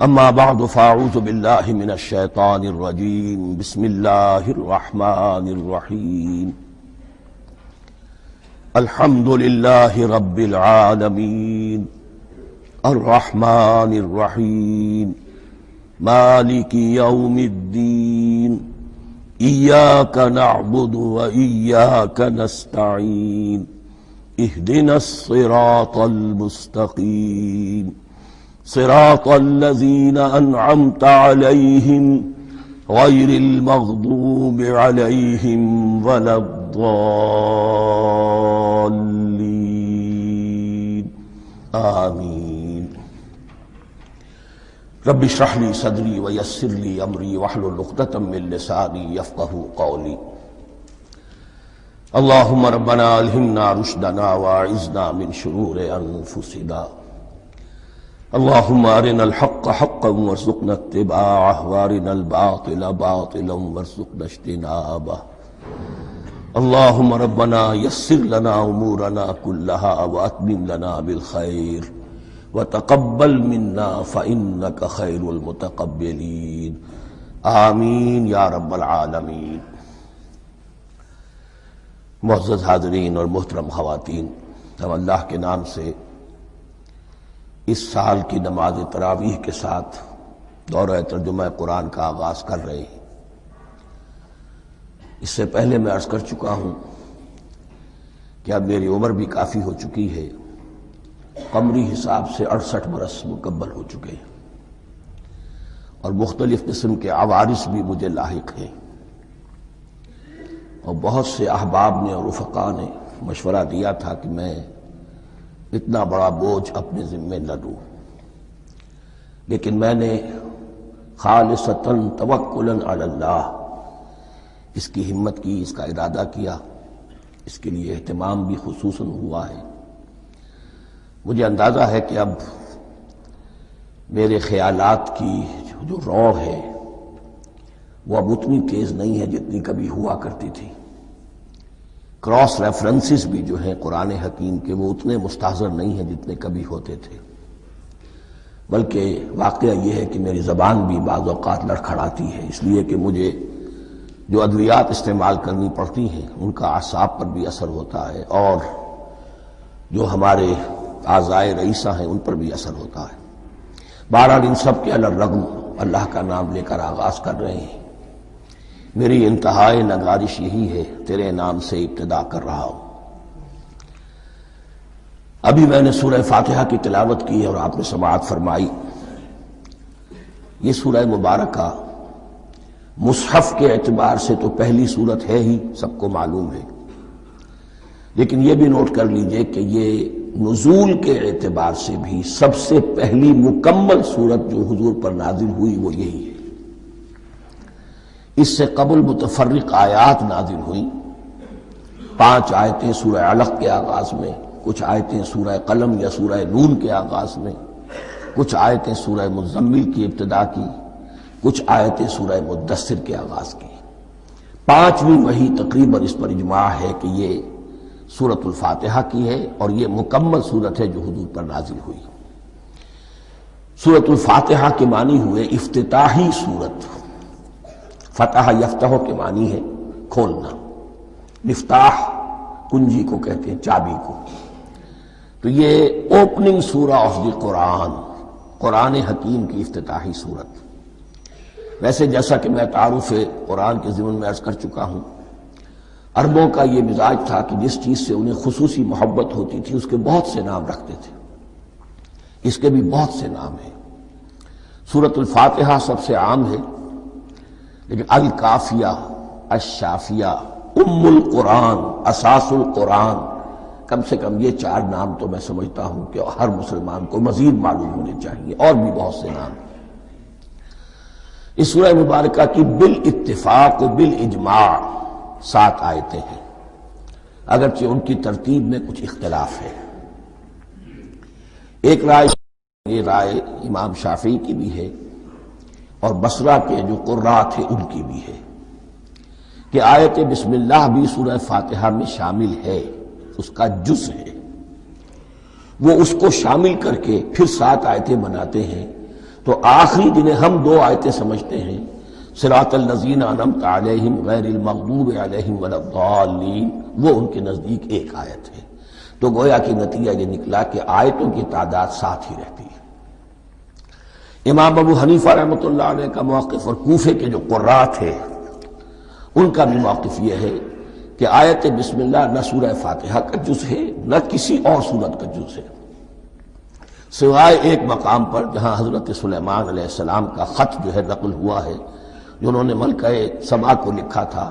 اما بعد فاعوذ باللہ من الشیطان الرجیم بسم اللہ الرحمن الرحیم الحمد للہ رب العالمین الرحمن الرحیم مالک یوم الدین ایاک نعبد و ایاک نستعین اہدنا الصراط المستقیم صراط الذين أنعمت عليهم غير المغضوب عليهم ولا الضالين آمين رب اشرح لي صدري ويسر لي أمري واحلل عقدة من لساني يفقهوا قولي اللهم ربنا ألهمنا رشدنا وأعذنا من شرور أنفسنا اللهم أرنا الحق حقا وارزقنا اتباعه وأرنا الباطل باطلا وارزقنا اجتنابه اللهم ربنا يسر لنا أمورنا كلها وأتمم لنا بالخير وتقبل منا فإنك خير المتقبلين آمین یا رب العالمین۔ معزز حاضرین اور محترم خواتین، ہم اللہ کے نام سے اس سال کی نماز تراویح کے ساتھ دورہ ترجمہ قرآن کا آغاز کر رہے ہیں۔ اس سے پہلے میں عرض کر چکا ہوں کہ اب میری عمر بھی کافی ہو چکی ہے، قمری حساب سے 68 برس مکمل ہو چکے ہیں، اور مختلف قسم کے عوارض بھی مجھے لاحق ہیں، اور بہت سے احباب نے اور رفقاء نے مشورہ دیا تھا کہ میں اتنا بڑا بوجھ اپنے ذمے نہ لوں، لیکن میں نے خالصتاً توکلاً علی اللہ اس کی ہمت کی، اس کا ارادہ کیا، اس کے لیے اہتمام بھی خصوصاً ہوا ہے۔ مجھے اندازہ ہے کہ اب میرے خیالات کی جو رو ہے وہ اب اتنی تیز نہیں ہے جتنی کبھی ہوا کرتی تھی۔ کراس ریفرنسز بھی جو ہیں قرآن حکیم کے وہ اتنے مستحضر نہیں ہیں جتنے کبھی ہوتے تھے، بلکہ واقعہ یہ ہے کہ میری زبان بھی بعض اوقات لڑکھڑاتی ہے، اس لیے کہ مجھے جو ادویات استعمال کرنی پڑتی ہیں ان کا اعصاب پر بھی اثر ہوتا ہے، اور جو ہمارے اعضائے رئیسہ ہیں ان پر بھی اثر ہوتا ہے۔ بہرحال ان سب کے علی الرغم اللہ کا نام لے کر آغاز کر رہے ہیں۔ میری انتہائی نگارش یہی ہے، تیرے نام سے ابتدا کر رہا ہوں۔ ابھی میں نے سورہ فاتحہ کی تلاوت کی اور آپ نے سماعت فرمائی۔ یہ سورہ مبارکہ مصحف کے اعتبار سے تو پہلی صورت ہے ہی، سب کو معلوم ہے، لیکن یہ بھی نوٹ کر لیجئے کہ یہ نزول کے اعتبار سے بھی سب سے پہلی مکمل صورت جو حضور پر نازل ہوئی وہ یہی ہے۔ اس سے قبل متفرق آیات نازل ہوئیں، 5 آیتیں سورہ علق کے آغاز میں، کچھ آیتیں سورہ قلم یا سورہ نون کے آغاز میں، کچھ آیتیں سورہ مزمل کی ابتدا کی، کچھ آیتیں سورہ مدثر کے آغاز کی۔ 5ویں وحی تقریباً اس پر اجماع ہے کہ یہ سورۃ الفاتحہ کی ہے، اور یہ مکمل سورت ہے جو حضور پر نازل ہوئی۔ سورۃ الفاتحہ کے معنی ہوئے افتتاحی سورت۔ فتح یفتح کے معنی ہے کھولنا، مفتاح کنجی کو کہتے ہیں، چابی کو۔ تو یہ اوپننگ سورہ آف دی قرآن، قرآن حکیم کی افتتاحی سورت۔ ویسے جیسا کہ میں تعارف قرآن کے ضمن میں عرض کر چکا ہوں، عربوں کا یہ مزاج تھا کہ جس چیز سے انہیں خصوصی محبت ہوتی تھی اس کے بہت سے نام رکھتے تھے۔ اس کے بھی بہت سے نام ہیں۔ سورۃ الفاتحہ سب سے عام ہے، لیکن الکافیہ، الشافیہ، ام القرآن، اساس القرآن، کم سے کم یہ 4 نام تو میں سمجھتا ہوں کہ ہر مسلمان کو مزید معلوم ہونے چاہیے، اور بھی بہت سے نام۔ اس سورہ مبارکہ کی بالاتفاق و بالاجماع 7 آیتیں ہیں، اگرچہ ان کی ترتیب میں کچھ اختلاف ہے۔ ایک رائے، یہ رائے امام شافعی کی بھی ہے اور بصرہ کے جو قراء تھے ان کی بھی ہے، کہ آیت بسم اللہ بھی سورہ فاتحہ میں شامل ہے، اس کا جز ہے، وہ اس کو شامل کر کے پھر 7 آیتیں بناتے ہیں۔ تو آخری جنہیں ہم دو آیتیں سمجھتے ہیں، صراط الذین انعمت علیہم غیر المغضوب علیہم ولا الضالین، وہ ان کے نزدیک ایک آیت ہے۔ تو گویا کہ نتیجہ یہ نکلا کہ آیتوں کی تعداد ساتھ ہی رہتی ہے۔ امام ابو حنیفہ رحمۃ اللہ علیہ کا موقف اور کوفے کے جو قراء تھے ان کا بھی موقف یہ ہے کہ آیت بسم اللہ نہ سورہ فاتحہ کا جز ہے نہ کسی اور سورت کا جز ہے، سوائے ایک مقام پر جہاں حضرت سلیمان علیہ السلام کا خط جو ہے نقل ہوا ہے، جو انہوں نے ملکہ سبا کو لکھا تھا،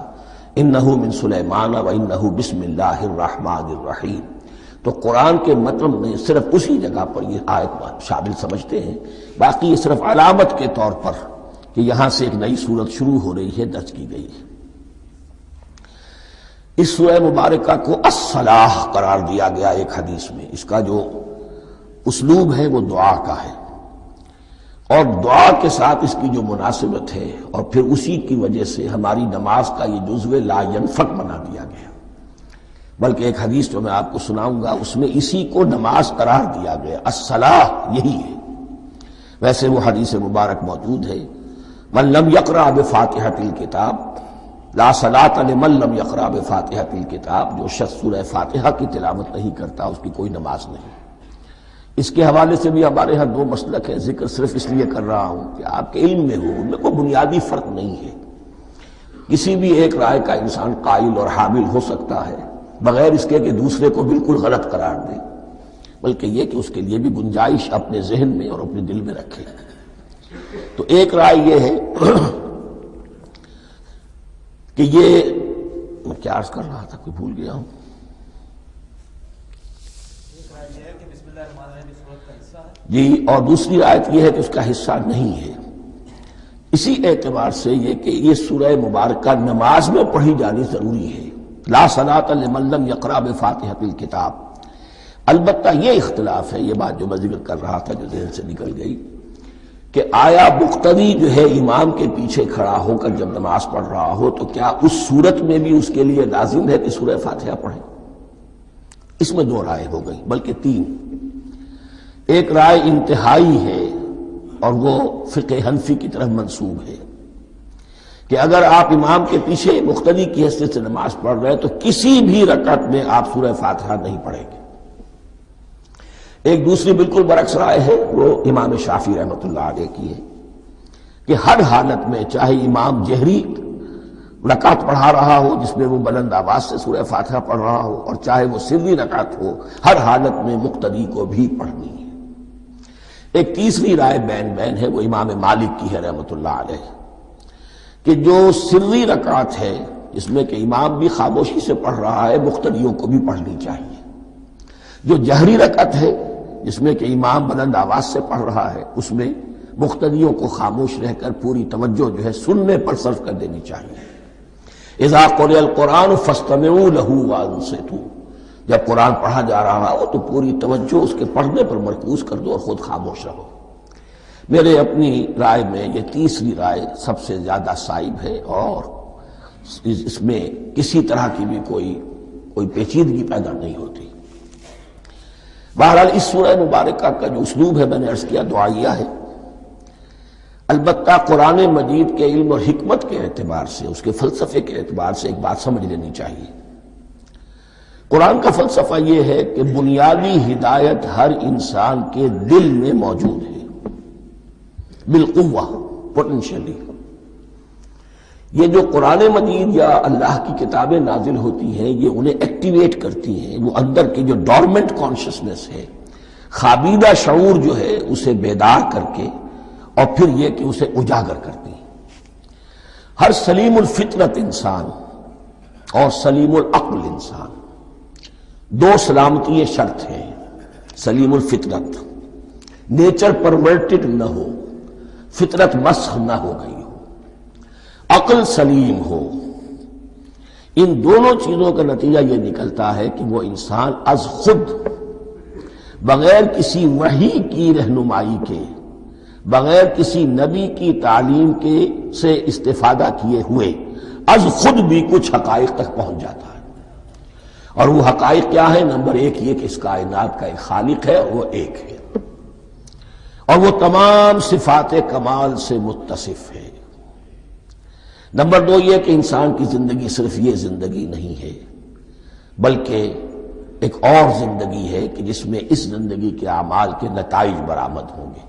انہ من سلیمان و انہ بسم اللہ الرحمن الرحیم۔ تو قرآن کے متن میں صرف اسی جگہ پر یہ آیت شامل سمجھتے ہیں، باقی یہ صرف علامت کے طور پر کہ یہاں سے ایک نئی سورت شروع ہو رہی ہے درج کی گئی ہے۔ اس سورہ مبارکہ کو الصلاح قرار دیا گیا ایک حدیث میں، اس کا جو اسلوب ہے وہ دعا کا ہے، اور دعا کے ساتھ اس کی جو مناسبت ہے اور پھر اسی کی وجہ سے ہماری نماز کا یہ جزو لا ینفک بنا دیا گیا۔ بلکہ ایک حدیث جو میں آپ کو سناؤں گا اس میں اسی کو نماز قرار دیا گیا، الصلاح یہی ہے۔ ویسے وہ حدیث مبارک موجود ہے، من لم یقرأ بفاتحۃ الکتاب لا صلاۃ لمن لم یقرأ بفاتحۃ الکتاب، جو شخص سورہ فاتحہ کی تلاوت نہیں کرتا اس کی کوئی نماز نہیں۔ اس کے حوالے سے بھی ہمارے ہاں دو مسلک ہیں، ذکر صرف اس لیے کر رہا ہوں کہ آپ کے علم میں ہو، ان میں کوئی بنیادی فرق نہیں ہے، کسی بھی ایک رائے کا انسان قائل اور حامل ہو سکتا ہے بغیر اس کے کہ دوسرے کو بالکل غلط قرار دے، بلکہ یہ کہ اس کے لیے بھی گنجائش اپنے ذہن میں اور اپنے دل میں رکھے۔ تو ایک رائے یہ ہے کہ یہ میں کیا عرض کر رہا تھا کوئی بھول گیا ہوں۔ جی، اور دوسری آیت یہ ہے کہ اس کا حصہ نہیں ہے۔ اسی اعتبار سے یہ کہ یہ سورہ مبارکہ نماز میں پڑھی جانی ضروری ہے، لا صلاۃ لمن لم یقرأ بفاتحۃ الکتاب۔ البتہ یہ اختلاف ہے، یہ بات جو میں ذکر کر رہا تھا جو ذہن سے نکل گئی، کہ آیا مقتدی جو ہے امام کے پیچھے کھڑا ہو کر جب نماز پڑھ رہا ہو تو کیا اس صورت میں بھی اس کے لیے لازم ہے کہ سورہ فاتحہ پڑھے؟ اس میں دو رائے ہو گئی، بلکہ تین۔ ایک رائے انتہائی ہے اور وہ فقہ حنفی کی طرف منسوب ہے کہ اگر آپ امام کے پیچھے مقتدی کی حیثیت سے نماز پڑھ رہے ہیں تو کسی بھی رکعت میں آپ سورہ فاتحہ نہیں پڑھیں گے۔ ایک دوسری بالکل برعکس رائے ہے، وہ امام شافعی رحمۃ اللہ علیہ کی ہے کہ ہر حالت میں چاہے امام جہری رکعت پڑھا رہا ہو جس میں وہ بلند آواز سے سورہ فاتحہ پڑھ رہا ہو، اور چاہے وہ سری رکعت ہو، ہر حالت میں مقتدی کو بھی پڑھنی ہے۔ ایک تیسری رائے بین بین ہے، وہ امام مالک کی ہے رحمۃ اللہ علیہ، کہ جو سری رکعت ہے جس میں کہ امام بھی خاموشی سے پڑھ رہا ہے مقتدیوں کو بھی پڑھنی چاہیے، جو جہری رکعت ہے جس میں کہ امام بلند آواز سے پڑھ رہا ہے اس میں مقتدیوں کو خاموش رہ کر پوری توجہ جو ہے سننے پر صرف کر دینی چاہیے۔ اذا قرئ القرآن فاستمعوا له وانصتوا، جب قرآن پڑھا جا رہا ہو تو پوری توجہ اس کے پڑھنے پر مرکوز کر دو اور خود خاموش رہو۔ میرے اپنی رائے میں یہ تیسری رائے سب سے زیادہ صائب ہے، اور اس میں کسی طرح کی بھی کوئی پیچیدگی پیدا نہیں ہوتی۔ بہرحال اس سورہ مبارکہ کا جو اسلوب ہے میں نے عرض کیا دعائیہ ہے، البتہ قرآن مجید کے علم اور حکمت کے اعتبار سے، اس کے فلسفے کے اعتبار سے ایک بات سمجھ لینی چاہیے۔ قرآن کا فلسفہ یہ ہے کہ بنیادی ہدایت ہر انسان کے دل میں موجود ہے، بالقوہ، پوٹینشلی۔ یہ جو قرآن مجید یا اللہ کی کتابیں نازل ہوتی ہیں یہ انہیں ایکٹیویٹ کرتی ہیں، وہ اندر کی جو ڈورمنٹ کانشسنس ہے، خابیدہ شعور جو ہے اسے بیدار کر کے، اور پھر یہ کہ اسے اجاگر کرتی ہیں۔ ہر سلیم الفطرت انسان اور سلیم العقل انسان، دو سلامتی شرط ہیں۔ سلیم الفطرت، نیچر پرورٹڈ نہ ہو، فطرت مسخ نہ ہو گئی ہو، عقل سلیم ہو، ان دونوں چیزوں کا نتیجہ یہ نکلتا ہے کہ وہ انسان از خود، بغیر کسی وحی کی رہنمائی کے، بغیر کسی نبی کی تعلیم کے سے استفادہ کیے ہوئے از خود بھی کچھ حقائق تک پہنچ جاتا ہے۔ اور وہ حقائق کیا ہے؟ نمبر ایک یہ کہ اس کائنات کا ایک خالق ہے اور وہ ایک ہے، اور وہ تمام صفات کمال سے متصف ہے۔ نمبر 2 یہ کہ انسان کی زندگی صرف یہ زندگی نہیں ہے، بلکہ ایک اور زندگی ہے کہ جس میں اس زندگی کے اعمال کے نتائج برآمد ہوں گے۔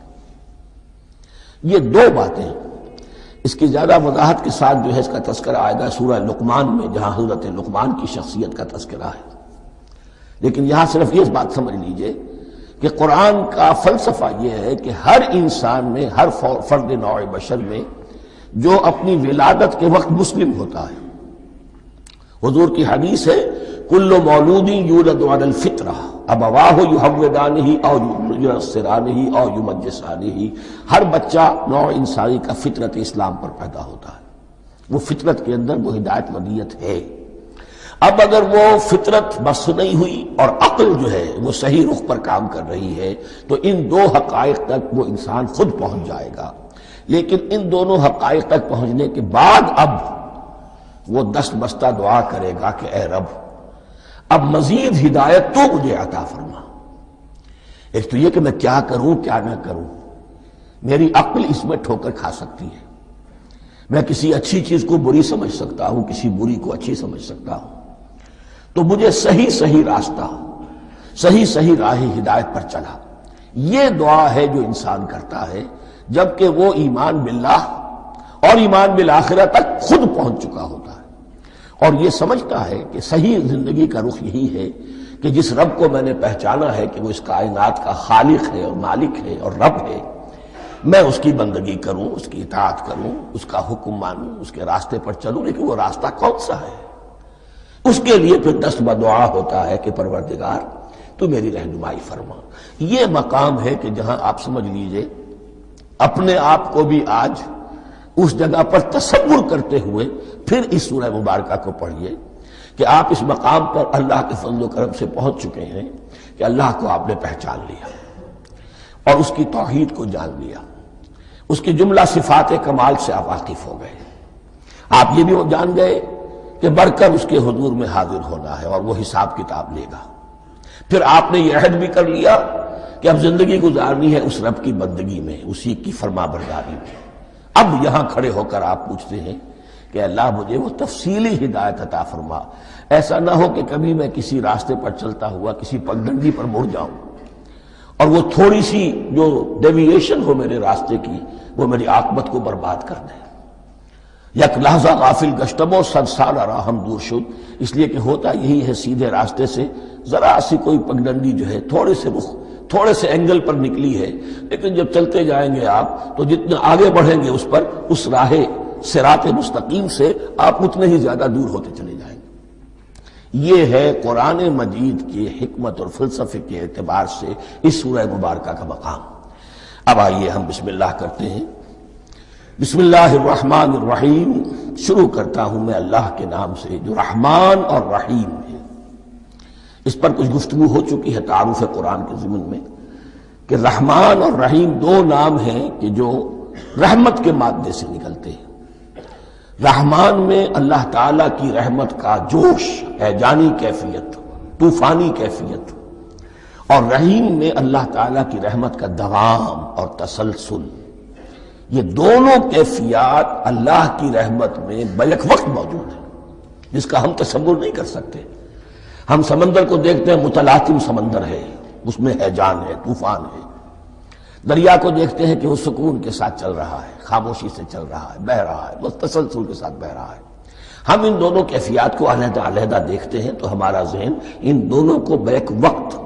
یہ 2 باتیں، اس کی زیادہ وضاحت کے ساتھ جو ہے اس کا تذکرہ آئے گا سورہ لقمان میں، جہاں حضرت لقمان کی شخصیت کا تذکرہ ہے۔ لیکن یہاں صرف یہ بات سمجھ لیجئے کہ قرآن کا فلسفہ یہ ہے کہ ہر انسان میں، ہر فرد نوع بشر میں جو اپنی ولادت کے وقت مسلم ہوتا ہے، حضور کی حدیث ہے کل مولود یولد علی الفطرہ ابواہ یحودانہ او ینصرانہ او یمجسانہ، ہر بچہ نوع انسانی کا فطرت اسلام پر پیدا ہوتا ہے، وہ فطرت کے اندر وہ ہدایت ودیت ہے۔ اب اگر وہ فطرت بس نہیں ہوئی اور عقل جو ہے وہ صحیح رخ پر کام کر رہی ہے تو ان 2 حقائق تک وہ انسان خود پہنچ جائے گا۔ لیکن ان دونوں حقائق تک پہنچنے کے بعد اب وہ دست بستہ دعا کرے گا کہ اے رب اب مزید ہدایت تو مجھے عطا فرما۔ ایک تو یہ کہ میں کیا کروں کیا نہ کروں، میری عقل اس میں ٹھوکر کھا سکتی ہے، میں کسی اچھی چیز کو بری سمجھ سکتا ہوں، کسی بری کو اچھی سمجھ سکتا ہوں، تو مجھے صحیح راستہ، صحیح راہ ہدایت پر چلا۔ یہ دعا ہے جو انسان کرتا ہے جبکہ وہ ایمان باللہ اور ایمان بالآخرہ تک خود پہنچ چکا ہوتا ہے، اور یہ سمجھتا ہے کہ صحیح زندگی کا رخ یہی ہے کہ جس رب کو میں نے پہچانا ہے کہ وہ اس کائنات کا خالق ہے اور مالک ہے اور رب ہے، میں اس کی بندگی کروں، اس کی اطاعت کروں، اس کا حکم مانوں، اس کے راستے پر چلوں۔ لیکن وہ راستہ کون سا ہے؟ اس کے لیے پھر دست بدعا ہوتا ہے کہ پروردگار تو میری رہنمائی فرما۔ یہ مقام ہے کہ جہاں آپ سمجھ لیجئے اپنے آپ کو بھی آج اس جگہ پر تصور کرتے ہوئے پھر اس سورہ مبارکہ کو پڑھیے کہ آپ اس مقام پر اللہ کے فضل و کرم سے پہنچ چکے ہیں کہ اللہ کو آپ نے پہچان لیا اور اس کی توحید کو جان لیا، اس کی جملہ صفات کمال سے آپ واقف ہو گئے۔ آپ یہ بھی جان گئے کہ بڑھ کر اس کے حضور میں حاضر ہونا ہے اور وہ حساب کتاب لے گا۔ پھر آپ نے یہ عہد بھی کر لیا کہ اب زندگی گزارنی ہے اس رب کی بندگی میں، اسی کی فرما برداری میں۔ اب یہاں کھڑے ہو کر آپ پوچھتے ہیں کہ اللہ مجھے وہ تفصیلی ہدایت عطا فرما، ایسا نہ ہو کہ کبھی میں کسی راستے پر چلتا ہوا کسی پگڈنڈی پر مڑ جاؤں اور وہ تھوڑی سی جو ڈیوییشن ہو میرے راستے کی وہ میری عاقبت کو برباد کر دے۔ یک لحظہ غافل گشتم و 100 سال راہم دور شد، اس لیے کہ ہوتا یہی ہے سیدھے راستے سے ذرا سی کوئی پگڈنڈی جو ہے تھوڑے سے اینگل پر نکلی ہے، لیکن جب چلتے جائیں گے آپ تو جتنے آگے بڑھیں گے اس پر، اس راہ صراط مستقیم سے آپ اتنے ہی زیادہ دور ہوتے چلے جائیں گے۔ یہ ہے قرآن مجید کی حکمت اور فلسفے کے اعتبار سے اس سورہ مبارکہ کا مقام۔ اب آئیے ہم بسم اللہ کرتے ہیں۔ بسم اللہ الرحمن الرحیم، شروع کرتا ہوں میں اللہ کے نام سے جو رحمان اور رحیم ہے۔ اس پر کچھ گفتگو ہو چکی ہے تعارف قرآن کے ضمن میں کہ رحمان اور رحیم 2 نام ہیں کہ جو رحمت کے مادے سے نکلتے ہیں۔ رحمان میں اللہ تعالیٰ کی رحمت کا جوش، ہیجانی کیفیت، طوفانی کیفیت، اور رحیم میں اللہ تعالیٰ کی رحمت کا دوام اور تسلسل۔ یہ دونوں کیفیات اللہ کی رحمت میں بیک وقت موجود ہیں، جس کا ہم تصور نہیں کر سکتے۔ ہم سمندر کو دیکھتے ہیں، متلاطم سمندر ہے، اس میں ہیجان ہے، طوفان ہے۔ دریا کو دیکھتے ہیں کہ وہ سکون کے ساتھ چل رہا ہے، خاموشی سے چل رہا ہے، بہہ رہا ہے، بس تسلسل کے ساتھ بہہ رہا ہے۔ ہم ان دونوں کیفیات کو علیحدہ دیکھتے ہیں تو ہمارا ذہن ان دونوں کو بیک وقت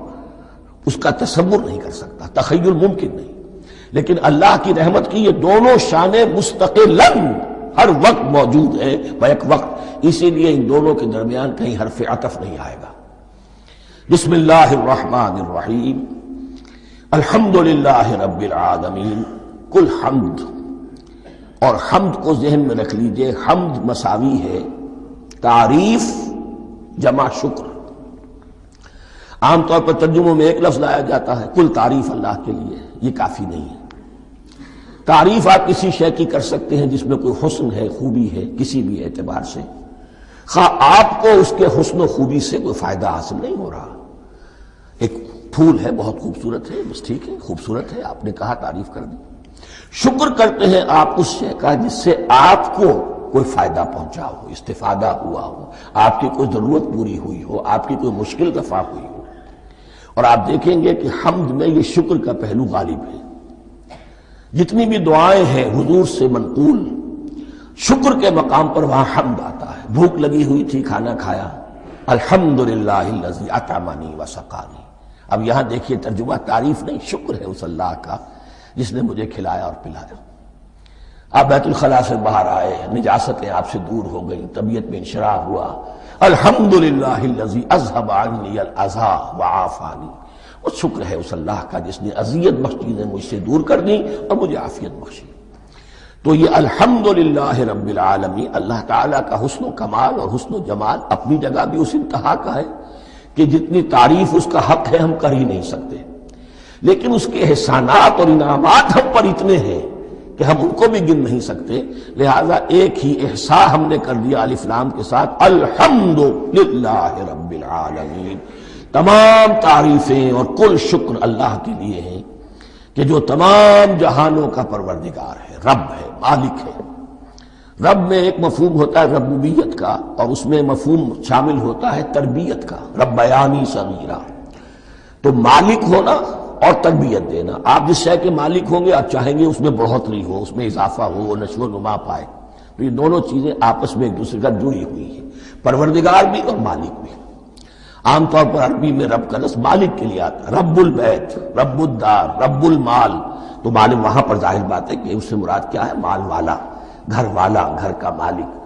اس کا تصور نہیں کر سکتا، تخیل ممکن نہیں۔ لیکن اللہ کی رحمت کی یہ دونوں شانیں مستقلاً ہر وقت موجود ہیں بیک وقت، اسی لیے ان دونوں کے درمیان کہیں حرف عطف نہیں آئے گا۔ بسم اللہ الرحمن الرحیم، الحمدللہ رب العالمین۔ کل حمد، اور حمد کو ذہن میں رکھ لیجئے، حمد مساوی ہے تعریف جمع شکر۔ عام طور پر ترجموں میں ایک لفظ لایا جاتا ہے، کل تعریف اللہ کے لیے، یہ کافی نہیں ہے۔ تعریف آپ کسی شے کی کر سکتے ہیں جس میں کوئی حسن ہے، خوبی ہے، کسی بھی اعتبار سے، خواہ آپ کو اس کے حسن و خوبی سے کوئی فائدہ حاصل نہیں ہو رہا۔ ایک پھول ہے، بہت خوبصورت ہے، بس ٹھیک ہے، خوبصورت ہے، آپ نے کہا، تعریف کر دی۔ شکر کرتے ہیں آپ اس شے کا جس سے آپ کو کوئی فائدہ پہنچا ہو، استفادہ ہوا ہو، آپ کی کوئی ضرورت پوری ہوئی ہو، آپ کی کوئی مشکل رفع ہوئی ہو۔ اور آپ دیکھیں گے کہ حمد میں یہ شکر کا پہلو غالب ہے۔ جتنی بھی دعائیں ہیں حضور سے منقول، شکر کے مقام پر وہاں حمد آتا ہے۔ بھوک لگی ہوئی تھی، کھانا کھایا، الحمدللہ الذی اطعمنی وسقانی۔ اب یہاں دیکھیے ترجمہ، تعریف نہیں، شکر ہے اس اللہ کا جس نے مجھے کھلایا اور پلایا۔ آپ بیت الخلاء سے باہر آئے، نجاستیں آپ سے دور ہو گئیں، طبیعت میں انشراح ہوا، الحمدللہ الذی اذھب عنی الاذی وعافانی۔ وہ شکر ہے اس اللہ کا جس نے اذیت بخش چیزیں مجھ سے دور کر دیں اور مجھے عافیت بخشی۔ تو یہ الحمدللہ رب العالمین، اللہ تعالیٰ کا حسن و کمال اور حسن و جمال اپنی جگہ بھی اس انتہا کا ہے کہ جتنی تعریف اس کا حق ہے ہم کر ہی نہیں سکتے، لیکن اس کے احسانات اور انعامات ہم پر اتنے ہیں کہ ہم ان کو بھی گن نہیں سکتے۔ لہذا ایک ہی احصاء ہم نے کر دیا الف لام کے ساتھ، الحمدللہ رب العالمین۔ تمام تعریفیں اور کل شکر اللہ کے لیے ہیں کہ جو تمام جہانوں کا پروردگار ہے، رب ہے، مالک ہے۔ رب میں ایک مفہوم ہوتا ہے ربوبیت کا، اور اس میں مفہوم شامل ہوتا ہے تربیت کا، ربیانی صغیرہ۔ تو مالک ہونا اور تربیت دینا، آپ جس شے کے مالک ہوں گے آپ چاہیں گے اس میں بڑھوتری ہو، اس میں اضافہ ہو، وہ نشو و نما پائے۔ تو یہ دونوں چیزیں آپس میں ایک دوسرے کا جڑی ہوئی ہیں، پروردگار بھی اور مالک بھی۔ عام طور پر عربی میں رب کا لفظ مالک کے لیے آتا ہے، رب البیت، رب الدار، رب المال۔ تو مالک وہاں پر ظاہر بات ہے کہ اس سے مراد کیا ہے، مال والا، گھر والا، گھر کا مالک۔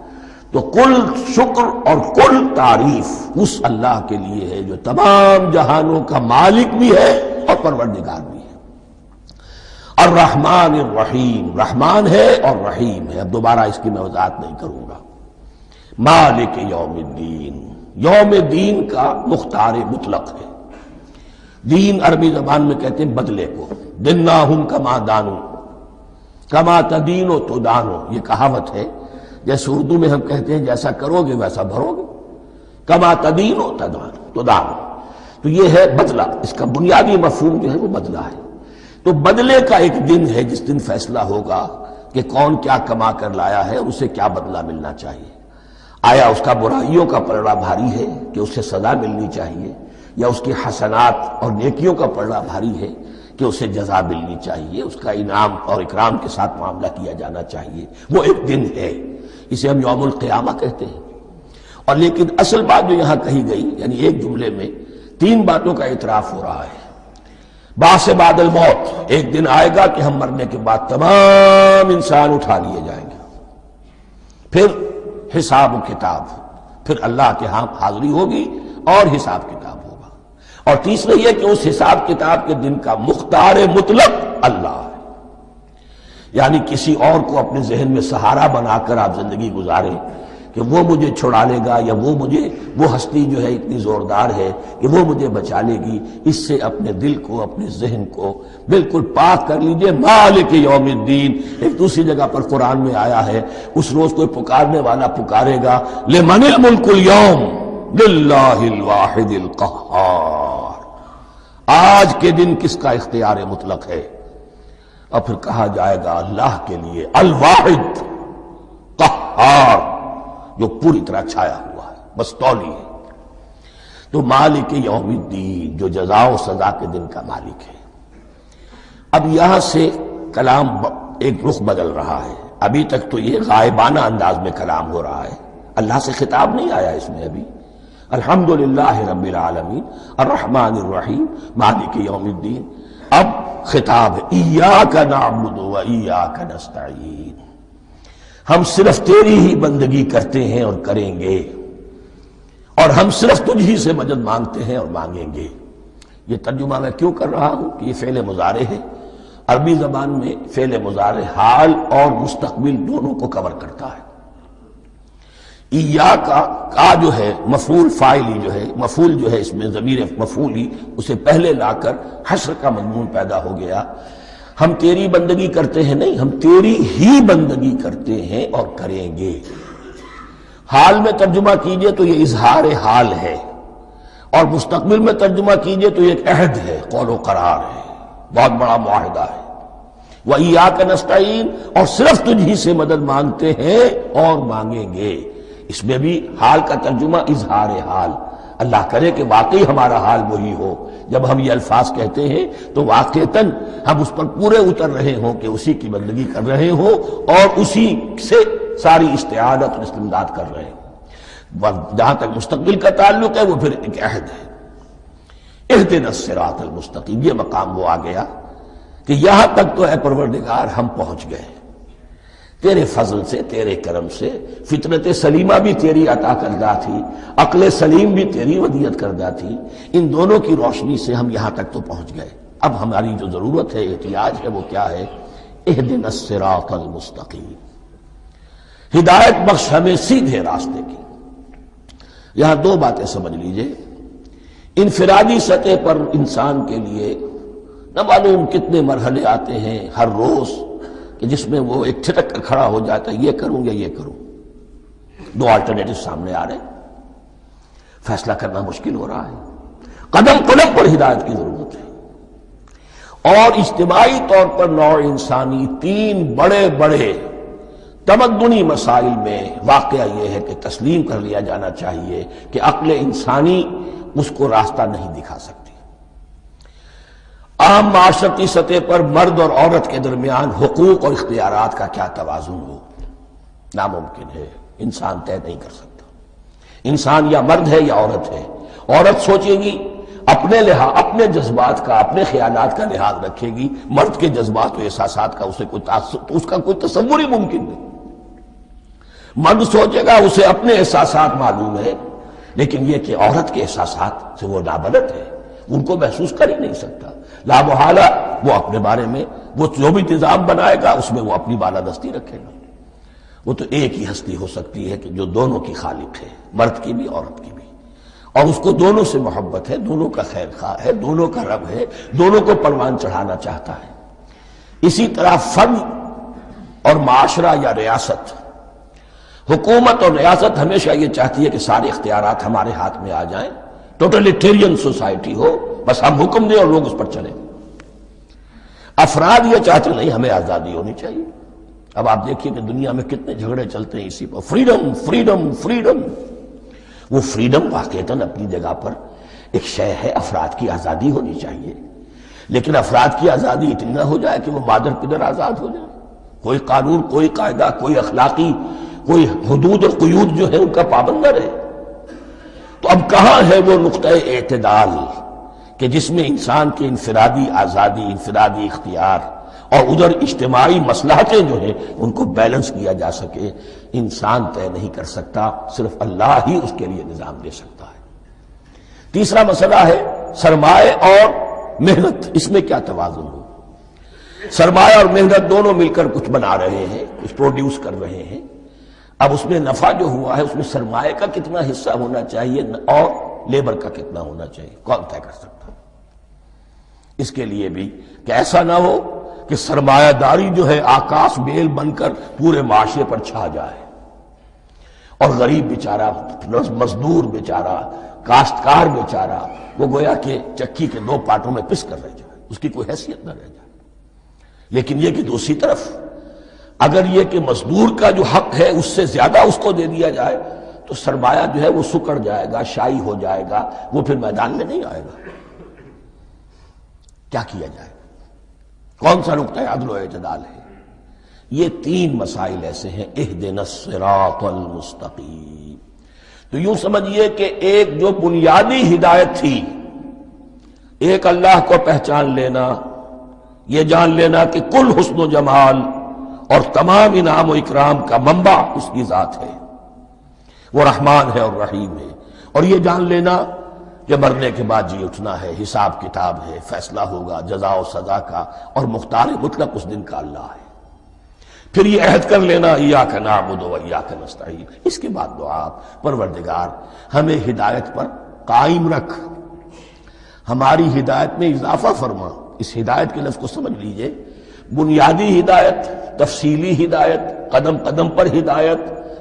تو کل شکر اور کل تعریف اس اللہ کے لیے ہے جو تمام جہانوں کا مالک بھی ہے اور پروردگار بھی ہے۔ الرحمن الرحیم، رحمان ہے اور رحیم ہے۔ اب دوبارہ اس کی میں وضاحت نہیں کروں گا۔ مالک یوم الدین، یوم دین کا مختار مطلق ہے۔ دین عربی زبان میں کہتے ہیں بدلے کو، دناہم کما دانو، کما تدینو تو دانو، یہ کہاوت ہے۔ جیسے اردو میں ہم کہتے ہیں جیسا کرو گے ویسا بھرو گے، کما تدینو تو دانو۔ تو یہ ہے بدلہ، اس کا بنیادی مفہوم جو ہے وہ بدلہ ہے۔ تو بدلے کا ایک دن ہے جس دن فیصلہ ہوگا کہ کون کیا کما کر لایا ہے اور اسے کیا بدلہ ملنا چاہیے۔ آیا اس کا برائیوں کا پلڑا بھاری ہے کہ اسے سزا ملنی چاہیے، یا اس کی حسنات اور نیکیوں کا پلڑا بھاری ہے کہ اسے جزا ملنی چاہیے، اس کا انعام اور اکرام کے ساتھ معاملہ کیا جانا چاہیے۔ وہ ایک دن ہے، اسے ہم یوم القیامہ کہتے ہیں۔ اور لیکن اصل بات جو یہاں کہی گئی، یعنی ایک جملے میں تین باتوں کا اعتراف ہو رہا ہے۔ بعث بعد الموت، ایک دن آئے گا کہ ہم مرنے کے بعد تمام انسان اٹھا لیے جائیں گے، پھر حساب و کتاب، پھر اللہ کے ہاں حاضری ہوگی اور حساب کتاب ہوگا۔ اور تیسرا یہ کہ اس حساب کتاب کے دن کا مختار مطلق اللہ ہے، یعنی کسی اور کو اپنے ذہن میں سہارا بنا کر آپ زندگی گزاریں کہ وہ مجھے چھڑا لے گا، یا وہ ہستی جو ہے اتنی زوردار ہے کہ وہ مجھے بچا لے گی، اس سے اپنے دل کو، اپنے ذہن کو بالکل پاک کر لیجئے۔ مالک یوم الدین، ایک دوسری جگہ پر قرآن میں آیا ہے، اس روز کوئی پکارنے والا پکارے گا، لمن الملک اليوم للہ الواحد القہار، آج کے دن کس کا اختیار مطلق ہے؟ اور پھر کہا جائے گا اللہ کے لیے، الواحد قہار، جو پوری طرح چھایا ہوا ہے، بس تولی ہے۔ تو مالک یوم الدین، جو جزا و سزا کے دن کا مالک ہے۔ اب یہاں سے کلام ایک رخ بدل رہا ہے۔ ابھی تک تو یہ غائبانہ انداز میں کلام ہو رہا ہے، اللہ سے خطاب نہیں آیا اس میں ابھی۔ الحمدللہ رب العالمین الرحمن الرحیم مالک یوم الدین۔ اب خطاب ہے، ایاک نعبد و ایاک نستعین، ہم صرف تیری ہی بندگی کرتے ہیں اور کریں گے، اور ہم صرف تجھ ہی سے مدد مانگتے ہیں اور مانگیں گے۔ یہ ترجمہ میں کیوں کر رہا ہوں کہ یہ فعل مضارع ہے۔ عربی زبان میں فعل مضارع حال اور مستقبل دونوں کو کور کرتا ہے۔ کا جو ہے مفعول فاعلی جو ہے، مفعول جو ہے اس میں ضمیر مفعولی، اسے پہلے لا کر حشر کا مضمون پیدا ہو گیا۔ ہم تیری بندگی کرتے ہیں نہیں، ہم تیری ہی بندگی کرتے ہیں اور کریں گے۔ حال میں ترجمہ کیجئے تو یہ اظہار حال ہے، اور مستقبل میں ترجمہ کیجئے تو یہ ایک عہد ہے، قول و قرار ہے، بہت بڑا معاہدہ ہے۔ وَإِيَّاكَ نَسْتَعِينُ، اور صرف تجھی سے مدد مانگتے ہیں اور مانگیں گے۔ اس میں بھی حال کا ترجمہ اظہار حال، اللہ کرے کہ واقعی ہمارا حال وہی ہو، جب ہم یہ الفاظ کہتے ہیں تو واقعتاً ہم اس پر پورے اتر رہے ہوں کہ اسی کی بندگی کر رہے ہوں اور اسی سے ساری استعانت اور استمداد کر رہے ہیں۔ جہاں تک مستقبل کا تعلق ہے وہ پھر ایک عہد ہے، اہدنا الصراط المستقیم، یہ مقام وہ آ گیا کہ یہاں تک تو اے پروردگار ہم پہنچ گئے تیرے فضل سے، تیرے کرم سے۔ فطرت سلیمہ بھی تیری عطا کردہ تھی، عقل سلیم بھی تیری ودیعت کردہ تھی، ان دونوں کی روشنی سے ہم یہاں تک تو پہنچ گئے۔ اب ہماری جو ضرورت ہے، احتیاج ہے، وہ کیا ہے؟ اہدنا الصراط المستقیم، ہدایت بخش ہمیں سیدھے راستے کی۔ یہاں دو باتیں سمجھ لیجئے، انفرادی سطح پر انسان کے لیے نہ معلوم کتنے مرحلے آتے ہیں ہر روز کہ جس میں وہ ایک چھٹک کر کھڑا ہو جاتا ہے، یہ کروں یا یہ کروں، دو آلٹرنیٹو سامنے آ رہے ہیں، فیصلہ کرنا مشکل ہو رہا ہے، قدم قدم پر ہدایت کی ضرورت ہے۔ اور اجتماعی طور پر نوع انسانی تین بڑے بڑے تمدنی مسائل میں واقعہ یہ ہے کہ تسلیم کر لیا جانا چاہیے کہ عقل انسانی اس کو راستہ نہیں دکھا سکتی۔ عام معاشرتی سطح پر مرد اور عورت کے درمیان حقوق اور اختیارات کا کیا توازن ہو، ناممکن ہے، انسان طے نہیں کر سکتا۔ انسان یا مرد ہے یا عورت ہے، عورت سوچے گی اپنے لحاظ، اپنے جذبات کا، اپنے خیالات کا لحاظ رکھے گی، مرد کے جذبات و احساسات کا اسے اس کا کوئی تصور ہی ممکن نہیں۔ مرد سوچے گا اسے اپنے احساسات معلوم ہے، لیکن یہ کہ عورت کے احساسات سے وہ نابلد ہے، ان کو محسوس کر ہی نہیں سکتا، لا محالہ وہ اپنے بارے میں وہ جو بھی نظام بنائے گا اس میں وہ اپنی بالادستی رکھے گا۔ وہ تو ایک ہی ہستی ہو سکتی ہے کہ جو دونوں کی خالق ہے، مرد کی بھی عورت کی بھی، اور اس کو دونوں سے محبت ہے، دونوں کا خیر خواہ ہے، دونوں کا رب ہے، دونوں کو پروان چڑھانا چاہتا ہے۔ اسی طرح فرد اور معاشرہ یا ریاست، حکومت اور ریاست ہمیشہ یہ چاہتی ہے کہ سارے اختیارات ہمارے ہاتھ میں آ جائیں، ٹوٹلیٹیرین سوسائٹی ہو، بس ہم حکم دیں اور لوگ اس پر چلیں۔ افراد یہ چاہتے نہیں، ہمیں آزادی ہونی چاہیے۔ اب آپ دیکھیے کہ دنیا میں کتنے جھگڑے چلتے ہیں اسی پر، فریڈم فریڈم فریڈم۔ وہ فریڈم واقعتاً اپنی جگہ پر ایک شے ہے، افراد کی آزادی ہونی چاہیے، لیکن افراد کی آزادی اتنی نہ ہو جائے کہ وہ مادر پدر آزاد ہو جائے، کوئی قانون، کوئی قاعدہ، کوئی اخلاقی کوئی حدود اور قیود جو ہے ان کا پابند نہ رہے۔ تو اب کہاں ہے وہ نقطہ اعتدال کہ جس میں انسان کی انفرادی آزادی، انفرادی اختیار اور ادھر اجتماعی مصلحتیں جو ہیں ان کو بیلنس کیا جا سکے؟ انسان طے نہیں کر سکتا، صرف اللہ ہی اس کے لیے نظام دے سکتا ہے۔ تیسرا مسئلہ ہے سرمایہ اور محنت، اس میں کیا توازن ہو؟ سرمایہ اور محنت دونوں مل کر کچھ بنا رہے ہیں، کچھ پروڈیوس کر رہے ہیں۔ اب اس میں نفع جو ہوا ہے اس میں سرمایہ کا کتنا حصہ ہونا چاہیے اور لیبر کا کتنا ہونا چاہیے، کون طے کر سکتا؟ اس کے لیے بھی کہ ایسا نہ ہو کہ سرمایہ داری جو ہے آکاش بیل بن کر پورے معاشرے پر چھا جائے اور غریب بیچارہ، مزدور بیچارہ، کاشتکار بیچارہ وہ گویا کہ چکی کے دو پارٹوں میں پس کر رہ جائے، اس کی کوئی حیثیت نہ رہ جائے۔ لیکن یہ کہ دوسری طرف اگر یہ کہ مزدور کا جو حق ہے اس سے زیادہ اس کو دے دیا جائے تو سرمایہ جو ہے وہ سکڑ جائے گا، شائی ہو جائے گا، وہ پھر میدان میں نہیں آئے گا۔ کیا کیا جائے؟ کون سا نقطہ عدل و اعتدال ہے؟ یہ تین مسائل ایسے ہیں، اہدنا الصراط المستقیم۔ تو یوں سمجھیے کہ ایک جو بنیادی ہدایت تھی، ایک اللہ کو پہچان لینا، یہ جان لینا کہ کل حسن و جمال اور تمام انعام و اکرام کا منبع اس کی ذات ہے، وہ رحمان ہے اور رحیم ہے، اور یہ جان لینا کہ مرنے کے بعد جی اٹھنا ہے، حساب کتاب ہے، فیصلہ ہوگا جزا و سزا کا، اور مختار مطلق اس دن کا اللہ ہے۔ پھر یہ عہد کر لینا ایاک نعبد و ایاک نستعین۔ اس کے بعد دعا، پروردگار ہمیں ہدایت پر قائم رکھ، ہماری ہدایت میں اضافہ فرما۔ اس ہدایت کے لفظ کو سمجھ لیجئے، بنیادی ہدایت، تفصیلی ہدایت، قدم قدم پر ہدایت،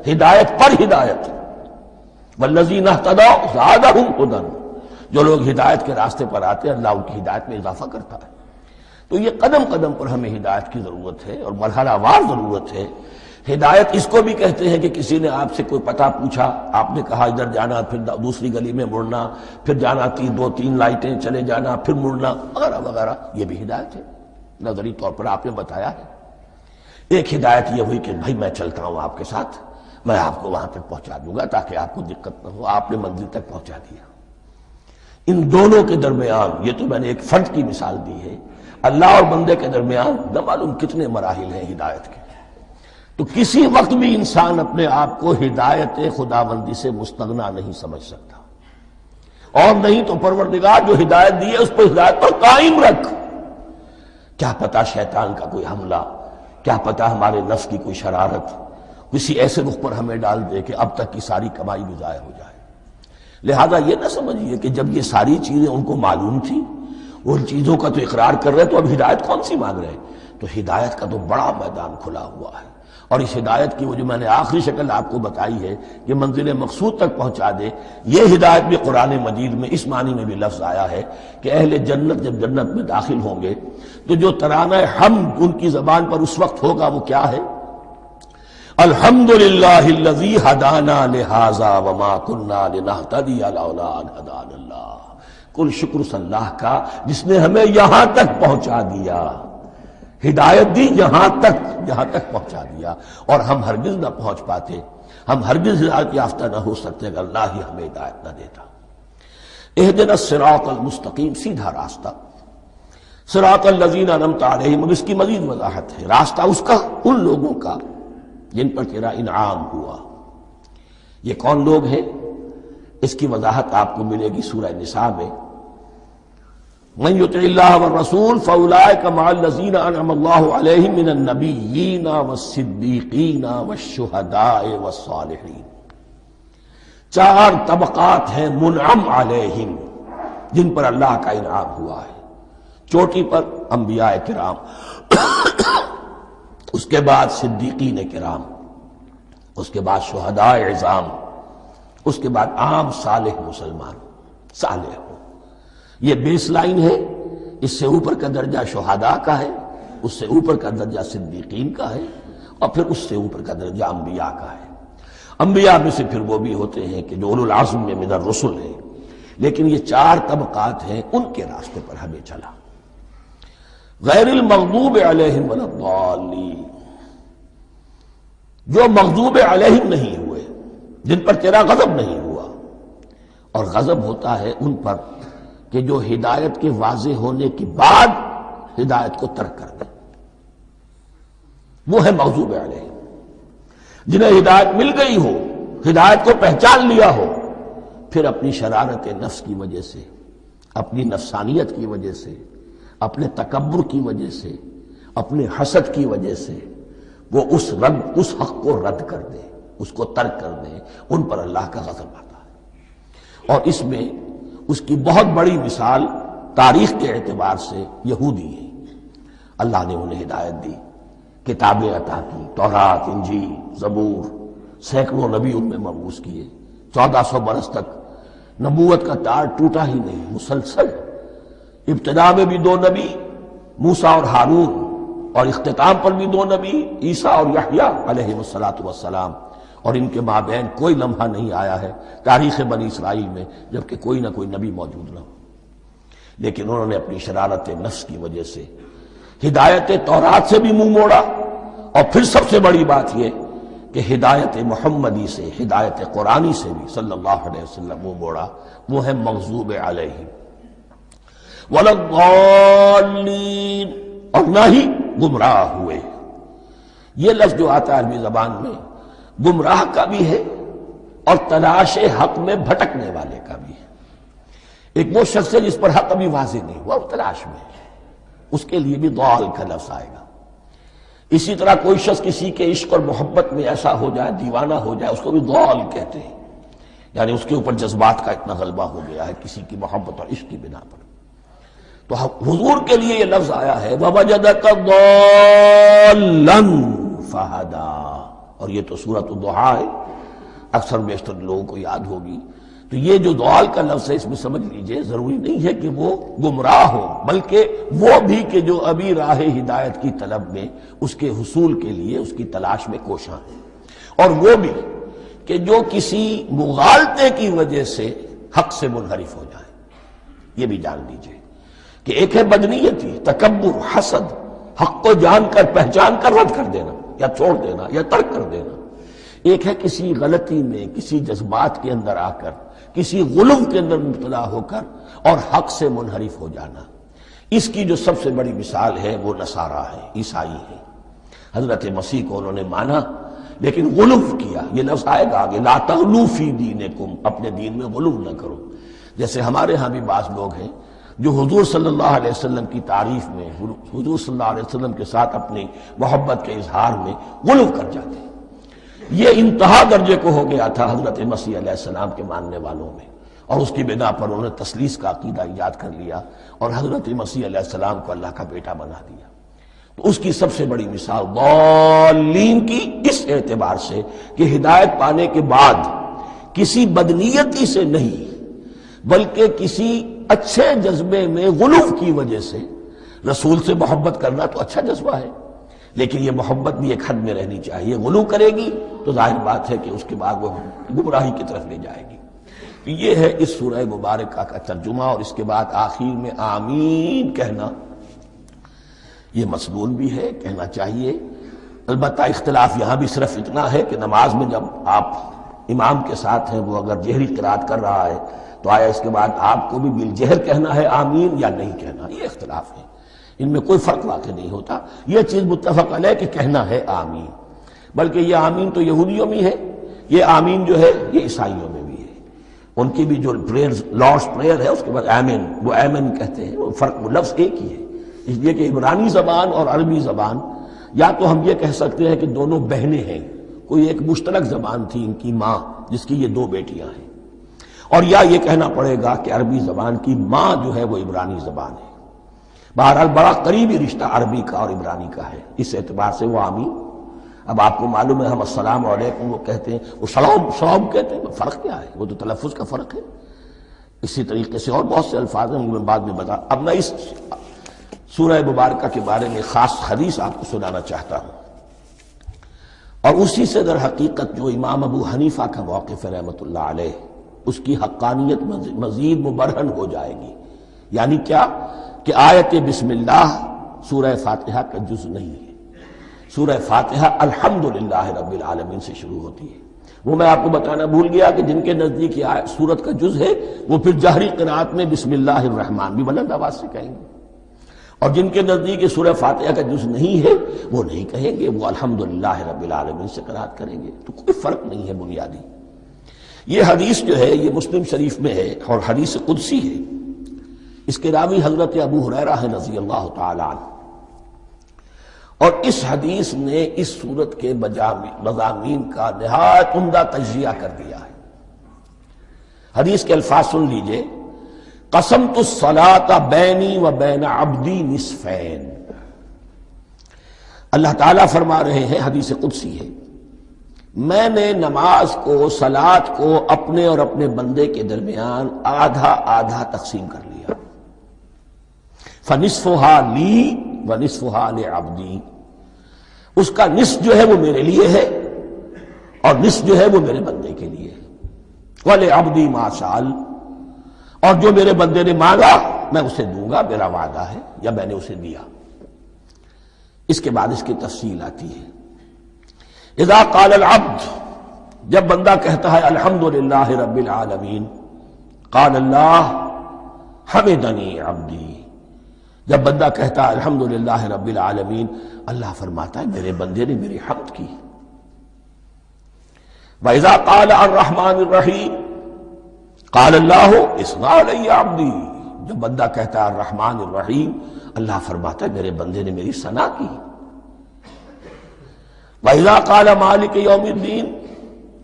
ہدایت پر ہدایت۔ والذین اہتدوا زادہم ھدی، جو لوگ ہدایت کے راستے پر آتے ہیں اللہ ان کی ہدایت میں اضافہ کرتا ہے۔ تو یہ قدم قدم پر ہمیں ہدایت کی ضرورت ہے اور مرحلہ وار ضرورت ہے۔ ہدایت اس کو بھی کہتے ہیں کہ کسی نے آپ سے کوئی پتہ پوچھا، آپ نے کہا ادھر جانا، پھر دوسری گلی میں مڑنا، پھر جانا دو تین لائٹیں چلے جانا، پھر مڑنا وغیرہ وغیرہ، یہ بھی ہدایت ہے۔ نظری طور پر آپ نے بتایا ہے۔ ایک ہدایت یہ ہوئی کہ بھائی میں چلتا ہوں آپ کے ساتھ، میں آپ کو وہاں تک پہنچا دوں گا تاکہ آپ کو دقت نہ ہو، آپ نے منزل تک پہنچا دیا۔ ان دونوں کے درمیان، یہ تو میں نے ایک فرد کی مثال دی ہے، اللہ اور بندے کے درمیان نہ معلوم کتنے مراحل ہیں ہدایت کے۔ تو کسی وقت بھی انسان اپنے آپ کو ہدایت خداوندی سے مستغنا نہیں سمجھ سکتا، اور نہیں تو پروردگار جو ہدایت دی ہے اس پر ہدایت پر قائم رکھ۔ کیا پتہ شیطان کا کوئی حملہ، کیا پتہ ہمارے نفس کی کوئی شرارت کسی ایسے رخ پر ہمیں ڈال دے کہ اب تک کی ساری کمائی بھی ضائع ہو جائے۔ لہذا یہ نہ سمجھیے کہ جب یہ ساری چیزیں ان کو معلوم تھی، ان چیزوں کا تو اقرار کر رہے تو اب ہدایت کون سی مانگ رہے؟ تو ہدایت کا تو بڑا میدان کھلا ہوا ہے، اور اس ہدایت کی وہ جو میں نے آخری شکل آپ کو بتائی ہے کہ منزل مقصود تک پہنچا دے، یہ ہدایت بھی قرآن مجید میں اس معنی میں بھی لفظ آیا ہے کہ اہل جنت جب جنت میں داخل ہوں گے تو جو ترانہ حمد ان کی زبان پر اس وقت ہوگا وہ کیا ہے؟ الحمدللہ الذی ہدانا لہذا وما کنا لنہتدی لولا ان ہدانا اللہ۔ کل شکر اس اللہ کا جس نے ہمیں یہاں تک پہنچا دیا، ہدایت دی یہاں تک پہنچا دیا، اور ہم ہرگز نہ پہنچ پاتے، ہم ہرگز ہدایت یافتہ نہ ہو سکتے اگر اللہ ہی ہمیں ہدایت نہ دیتا۔ اہدنا الصراط المستقیم، سیدھا راستہ، صراط الذین انعمت علیہم، اب اس کی مزید وضاحت ہے، راستہ اس کا ان لوگوں کا جن پر تیرا انعام ہوا۔ یہ کون لوگ ہیں؟ اس کی وضاحت آپ کو ملے گی سورہ نساء میں، من یطع اللہ والرسول فاولئک مع الذین انعم اللہ علیہم من النبیین والصدیقین والشہداء والصالحین۔ چار طبقات ہیں منعم علیہم جن پر اللہ کا انعام ہوا ہے۔ چوٹی پر انبیاء کرام، اس کے بعد صدیقین کرام، اس کے بعد شہداء عظام، اس کے بعد عام صالح مسلمان، صالح ہو۔ یہ بیس لائن ہے، اس سے اوپر کا درجہ شہداء کا ہے، اس سے اوپر کا درجہ صدیقین کا ہے، اور پھر اس سے اوپر کا درجہ انبیاء کا ہے۔ انبیاء میں سے پھر وہ بھی ہوتے ہیں کہ جو اولو العزم میں من الرسل ہیں، لیکن یہ چار طبقات ہیں، ان کے راستے پر ہمیں چلا۔ غیر المغضوب علیہم ولا الضالین، جو مغضوب علیہم نہیں ہوئے، جن پر تیرا غضب نہیں ہوا، اور غضب ہوتا ہے ان پر کہ جو ہدایت کے واضح ہونے کے بعد ہدایت کو ترک کر دیں، وہ ہے مغضوب علیہم۔ جنہیں ہدایت مل گئی ہو، ہدایت کو پہچان لیا ہو، پھر اپنی شرارت نفس کی وجہ سے، اپنی نفسانیت کی وجہ سے، اپنے تکبر کی وجہ سے، اپنے حسد کی وجہ سے وہ اس حق کو رد کر دیں، اس کو ترک کر دیں، ان پر اللہ کا غضب آتا ہے۔ اور اس میں اس کی بہت بڑی مثال تاریخ کے اعتبار سے یہودی ہے۔ اللہ نے انہیں ہدایت دی، کتابیں عطا کی، تورات، انجیل، زبور، سینکڑوں نبی ان میں مبعوث کیے، 1400 برس تک نبوت کا تار ٹوٹا ہی نہیں، مسلسل۔ ابتدا میں بھی 2 نبی، موسیٰ اور ہارون، اور اختتام پر بھی 2 نبی، عیسیٰ اور یحییٰ علیہ السلام، اور ان کے مابین کوئی لمحہ نہیں آیا ہے تاریخ بنی اسرائیل میں جبکہ کوئی نہ کوئی نبی موجود نہ ہو۔ لیکن انہوں نے اپنی شرارت نفس کی وجہ سے ہدایت تورات سے بھی منہ موڑا، اور پھر سب سے بڑی بات یہ کہ ہدایت محمدی سے، ہدایت قرآنی سے بھی صلی اللہ علیہ وسلم منہ موڑا، وہ ہے مغضوب علیہم ولا الضالین، اور نہ ہی گمراہ ہوئے۔ یہ لفظ جو آتا ہے عربی زبان میں گمراہ کا بھی ہے اور تلاش حق میں بھٹکنے والے کا بھی ہے۔ ایک وہ شخص ہے جس پر حق ابھی واضح نہیں ہوا، وہ تلاش میں ہے، اس کے لیے بھی ضال کا لفظ آئے گا۔ اسی طرح کوئی شخص کسی کے عشق اور محبت میں ایسا ہو جائے، دیوانہ ہو جائے، اس کو بھی ضال کہتے ہیں، یعنی اس کے اوپر جذبات کا اتنا غلبہ ہو گیا ہے کسی کی محبت اور عشق کی بنا پر۔ تو حضور کے لیے یہ لفظ آیا ہے وَوَجَدَكَ ضَالًّا فَهَدَىٰ، اور یہ تو سورۃ الضحیٰ ہے، اکثر بیشتر لوگوں کو یاد ہوگی۔ تو یہ جو ضلال کا لفظ ہے اس میں سمجھ لیجئے ضروری نہیں ہے کہ وہ گمراہ ہو، بلکہ وہ بھی کہ جو ابھی راہ ہدایت کی طلب میں اس کے حصول کے لیے اس کی تلاش میں کوشاں ہیں، اور وہ بھی کہ جو کسی مغالطے کی وجہ سے حق سے منحرف ہو جائے۔ یہ بھی جان لیجئے کہ ایک ہے بدنیتی، تکبر، حسد، حق کو جان کر پہچان کر رد کر دینا یا چھوڑ دینا یا ترک کر دینا، ایک ہے کسی غلطی میں، کسی جذبات کے اندر آ کر، کسی غلو کے اندر مبتلا ہو کر اور حق سے منحرف ہو جانا۔ اس کی جو سب سے بڑی مثال ہے وہ نصارہ ہے، عیسائی ہے۔ حضرت مسیح کو انہوں نے مانا لیکن غلو کیا، یہ لفظ آئے گا آگے، لا تغلو فی دینکم، اپنے دین میں غلو نہ کرو۔ جیسے ہمارے ہاں بھی بعض لوگ ہیں جو حضور صلی اللہ علیہ وسلم کی تعریف میں، حضور صلی اللہ علیہ وسلم کے ساتھ اپنی محبت کے اظہار میں غلو کر جاتے ہیں۔ یہ انتہا درجے کو ہو گیا تھا حضرت مسیح علیہ السلام کے ماننے والوں میں، اور اس کی بنا پر انہوں نے تثلیث کا عقیدہ ایجاد کر لیا اور حضرت مسیح علیہ السلام کو اللہ کا بیٹا بنا دیا۔ تو اس کی سب سے بڑی مثال ضالین کی اس اعتبار سے کہ ہدایت پانے کے بعد کسی بدنیتی سے نہیں بلکہ کسی اچھے جذبے میں غلو کی وجہ سے رسول سے محبت کرنا تو اچھا جذبہ ہے، لیکن یہ محبت بھی ایک حد میں رہنی چاہیے۔ غلو کرے گی تو ظاہر بات ہے کہ اس کے بعد وہ گمراہی کی طرف لے جائے گی۔ یہ ہے اس سورہ مبارکہ کا ترجمہ، اور اس کے بعد آخر میں آمین کہنا یہ مسنون بھی ہے، کہنا چاہیے۔ البتہ اختلاف یہاں بھی صرف اتنا ہے کہ نماز میں جب آپ امام کے ساتھ ہیں، وہ اگر جہری قرات کر رہا ہے تو آیا اس کے بعد آپ کو بھی بالجہر کہنا ہے آمین یا نہیں کہنا، یہ اختلاف ہے، ان میں کوئی فرق واقع نہیں ہوتا۔ یہ چیز متفق علیہ کہ کہنا ہے آمین، بلکہ یہ آمین تو یہودیوں میں ہے، یہ آمین جو ہے یہ عیسائیوں میں بھی ہے۔ ان کی بھی جو لارڈس پریئر ہے اس کے بعد آمین، وہ آمین کہتے ہیں، وہ فرق لفظ ایک ہی ہے، اس لیے کہ عبرانی زبان اور عربی زبان یا تو ہم یہ کہہ سکتے ہیں کہ دونوں بہنیں ہیں، کوئی ایک مشترک زبان تھی ان کی ماں جس کی یہ دو بیٹیاں ہیں، اور یا یہ کہنا پڑے گا کہ عربی زبان کی ماں جو ہے وہ عبرانی زبان ہے۔ بہرحال بڑا قریبی رشتہ عربی کا اور عبرانی کا ہے، اس اعتبار سے وہ آمین۔ اب آپ کو معلوم ہے ہم السلام علیکم وہ کہتے ہیں، وہ سلام کہتے ہیں، فرق کیا ہے؟ وہ تو تلفظ کا فرق ہے۔ اسی طریقے سے اور بہت سے الفاظ ہیں، میں بعد میں بتا۔ اب میں اس سورہ مبارکہ کے بارے میں خاص حدیث آپ کو سنانا چاہتا ہوں، اور اسی سے در حقیقت جو امام ابو حنیفہ کا موقف ہے رحمۃ اللہ علیہ، اس کی حقانیت مزید مبرہن ہو جائے گی۔ یعنی کیا کہ آیت بسم اللہ سورہ فاتحہ کا جز نہیں ہے، سورہ فاتحہ الحمدللہ رب العالمین سے شروع ہوتی ہے۔ وہ میں آپ کو بتانا بھول گیا کہ جن کے نزدیک یہ سورت کا جز ہے وہ پھر جہری قرات میں بسم اللہ الرحمن بھی بلند آواز سے کہیں گے، اور جن کے نزدیک یہ سورہ فاتحہ کا جز نہیں ہے وہ نہیں کہیں گے، وہ الحمدللہ رب العالمین سے قرات کریں گے۔ تو کوئی فرق نہیں ہے بنیادی۔ یہ حدیث جو ہے یہ مسلم شریف میں ہے اور حدیث قدسی ہے، اس کے راوی حضرت ابو ہریرہ ہے رضی اللہ تعالی عنہ، اور اس حدیث نے اس سورت کے مضامین کا نہایت عمدہ تجزیہ کر دیا ہے۔ حدیث کے الفاظ سن لیجئے، قسمت الصلاۃ بینی و بین عبدی نصفین۔ اللہ تعالیٰ فرما رہے ہیں، حدیث قدسی ہے، میں نے نماز کو، صلاۃ کو اپنے اور اپنے بندے کے درمیان آدھا آدھا تقسیم کر لیا۔ فنصفها لی ونصفها لعبدی، اس کا نصف جو ہے وہ میرے لیے ہے اور نصف جو ہے وہ میرے بندے کے لیے ہے۔ وَلِعَبْدِي مَا سَأَلَ، اور جو میرے بندے نے مانگا میں اسے دوں گا، میرا وعدہ ہے یا میں نے اسے دیا۔ اس کے بعد اس کی تفصیل آتی ہے، اذا قال العبد، جب بندہ کہتا ہے الحمدللہ رب العالمین، قال اللہ حمدنی عبدی، جب بندہ کہتا ہے الحمدللہ رب العالمین، اللہ فرماتا ہے میرے بندے نے میری حمد کی۔ وَإِذَا قَالَ الرَّحْمَنِ الرَّحِيمِ قَالَ اللَّهُ اثْنَى عَلَيَّ عَبْدِي، جب بندہ کہتا ہے الرحمن الرحیم، اللہ فرماتا ہے میرے بندے نے میری ثنا کی۔ وَإِذَا قَالَ مَالِكِ يَوْمِ الدِّينِ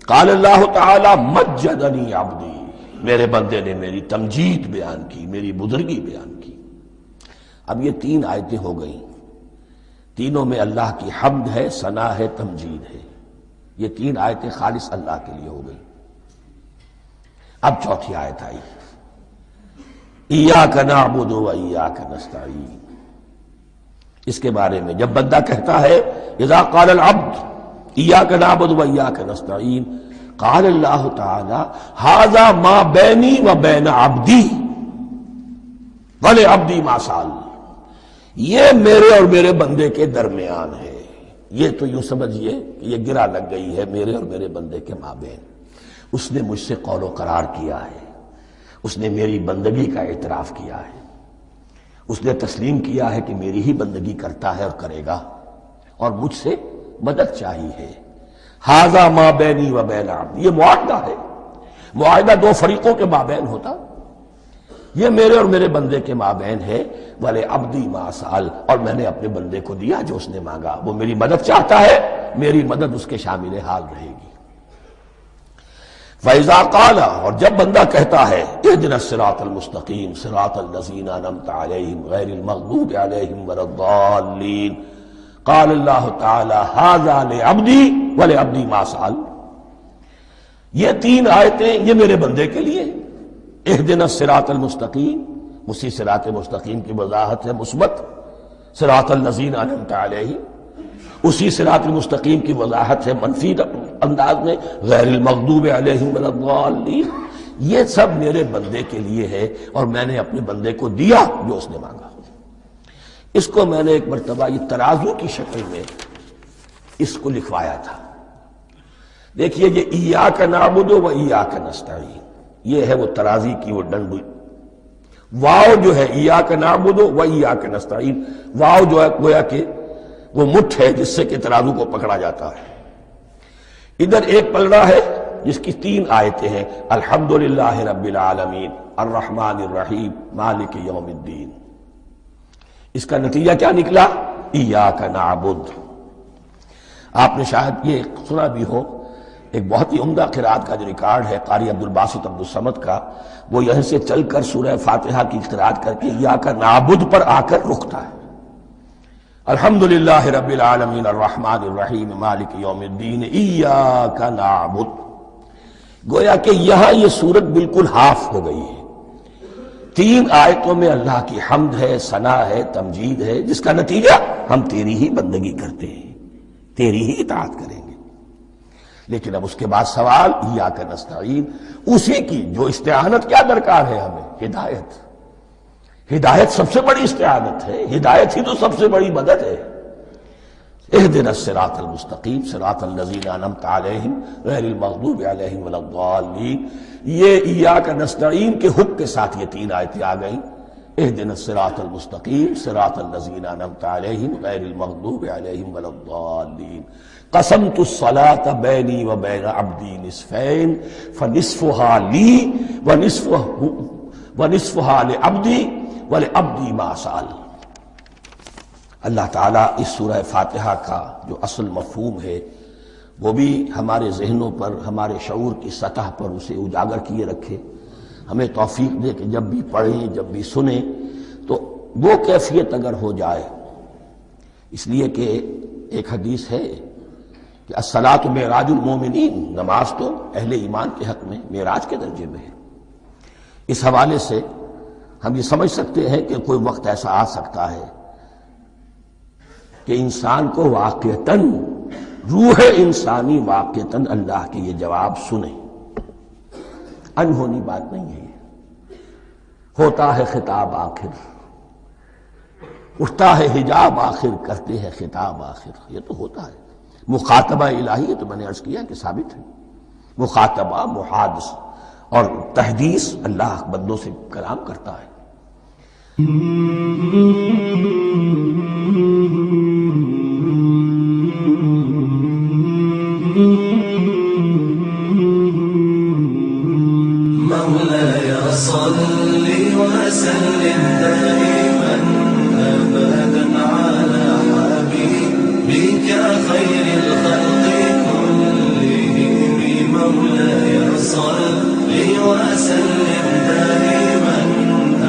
قَالَ اللَّهُ تَعَالَى مَجَّدَنِي عَبْدِي، میرے بندے نے میری تمجید بیان کی، میری بزرگی بیان کی۔ اب یہ تین آیتیں ہو گئیں، تینوں میں اللہ کی حمد ہے، ثنا ہے، تمجید ہے۔ یہ تین آیتیں خالص اللہ کے لیے ہو گئیں۔ اب چوتھی آیت آئی، ایاک نعبد و ایاک نستعین۔ اس کے بارے میں جب بندہ کہتا ہے اذا قال العبد ایاک نعبد و ایاک نستعین، قال اللہ تعالی ھذا ما بینی و بین عبدی ولعبدی ما سأل، یہ میرے اور میرے بندے کے درمیان ہے۔ یہ تو یوں سمجھئے کہ یہ گرہ لگ گئی ہے میرے اور میرے بندے کے مابین۔ اس نے مجھ سے قول و قرار کیا ہے، اس نے میری بندگی کا اعتراف کیا ہے، اس نے تسلیم کیا ہے کہ میری ہی بندگی کرتا ہے اور کرے گا، اور مجھ سے مدد چاہیے ہے۔ ھذا ما بینی و بین عبدی، یہ معاہدہ ہے، معاہدہ دو فریقوں کے مابین ہوتا، یہ میرے اور میرے بندے کے مابین ہے۔ وَلِعَبْدِي مَا سَأَلَ، اور میں نے اپنے بندے کو دیا جو اس نے مانگا، وہ میری مدد چاہتا ہے، میری مدد اس کے شامل حال رہے گی۔ فَإِذَا قَالَ، اور جب بندہ کہتا ہے اهْدِنَا الصِّرَاطَ الْمُسْتَقِيمَ صِرَاطَ الَّذِينَ أَنْعَمْتَ عَلَيْهِمْ غَيْرِ الْمَغْضُوبِ عَلَيْهِمْ وَلَا الضَّالِّينَ، قال اللہ تعالی ھذا لعبدی ولعبدی ما سأل، یہ تین آیتیں یہ میرے بندے کے لیے، اهدنا الصراط المستقیم، اسی صراط مستقیم کی وضاحت ہے مثبت، صراط الذین انعمت علیہم، اسی صراط المستقیم کی وضاحت ہے منفی انداز میں، غیر المغضوب علیہم ولا الضالین۔ یہ سب میرے بندے کے لیے ہے اور میں نے اپنے بندے کو دیا جو اس نے مانگا۔ اس کو میں نے ایک مرتبہ یہ ترازو کی شکل میں اس کو لکھوایا تھا۔ دیکھیے یہ ایاک نعبد و ایاک نستعین، یہ ہے وہ ترازی کی وہ ڈنڈ، واو جو ہے ایاک نعبد و ایاک نستعین، واو جو ہے گویا کہ وہ مٹھ ہے جس سے کہ ترازو کو پکڑا جاتا ہے۔ ادھر ایک پلڑا ہے جس کی تین آیتیں ہیں، الحمدللہ رب العالمین الرحمن الرحیم مالک یوم الدین۔ اس کا نتیجہ کیا نکلا؟ ایاک نعبد۔ آپ نے شاید یہ سنا بھی ہو، ایک بہت ہی عمدہ قرات کا جو ریکارڈ ہے قاری عبدالباسط عبدالصمد کا، وہ یہیں سے چل کر سورہ فاتحہ کی قرات کر کے ایاک نعبد پر آ کر رکتا ہے، الحمدللہ رب العالمین الرحمن الرحیم مالک یوم الدین ایاک نعبد۔ گویا کہ یہاں یہ صورت بالکل ہاف ہو گئی ہے، تین آیتوں میں اللہ کی حمد ہے، ثنا ہے، تمجید ہے، جس کا نتیجہ ہم تیری ہی بندگی کرتے ہیں، تیری ہی اطاعت کریں گے۔ لیکن اب اس کے بعد سوال ایاک نستعین، اسی کی جو استعانت کیا درکار ہے ہمیں؟ ہدایت۔ ہدایت سب سے بڑی استعانت ہے، ہدایت ہی تو سب سے بڑی مدد ہے۔ اهدنا الصراط المستقیم صراط الذین انعمت علیہم غیر المغضوب علیہم ولا الضالین، یہ ایاک نستعین کے حکم کے ساتھ یہ تین آیتیں آ گئیں، اهدنا الصراط المستقیم صراط الذین انعمت علیہم غیر المغضوب علیہم ولا الضالین۔ قسمت الصلاة بینی و بین عبدی نصفین فنصفها لی ونصفها لعبدی ولعبدی ما سأل۔ اللہ تعالیٰ اس سورہ فاتحہ کا جو اصل مفہوم ہے وہ بھی ہمارے ذہنوں پر، ہمارے شعور کی سطح پر اسے اجاگر کیے رکھے، ہمیں توفیق دے کہ جب بھی پڑھیں، جب بھی سنیں تو وہ کیفیت اگر ہو جائے، اس لیے کہ ایک حدیث ہے کہ الصلاۃ معراج المومنین، نماز تو اہل ایمان کے حق میں معراج کے درجے میں ہے۔ اس حوالے سے ہم یہ سمجھ سکتے ہیں کہ کوئی وقت ایسا آ سکتا ہے کہ انسان کو واقعتاً، روح انسانی واقعتاً اللہ کے یہ جواب سنے، انہونی بات نہیں ہے۔ ہوتا ہے خطاب آخر، اٹھتا ہے حجاب آخر، کرتے ہیں خطاب آخر، یہ تو ہوتا ہے۔ مخاطبہ الہی ہے تو میں نے عرض کیا کہ ثابت ہے، مخاطبہ، محادث اور تحدیث اللہ بندوں سے کلام کرتا ہے۔ مولاي صل وسلم دائما ابدا على حبيبك خير الخلق كلهم، مولاي صل وسلم دائما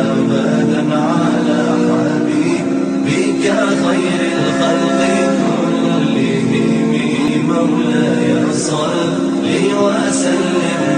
ابدا على حبيبك خير الخلق كلهم، مولاي صل وسلم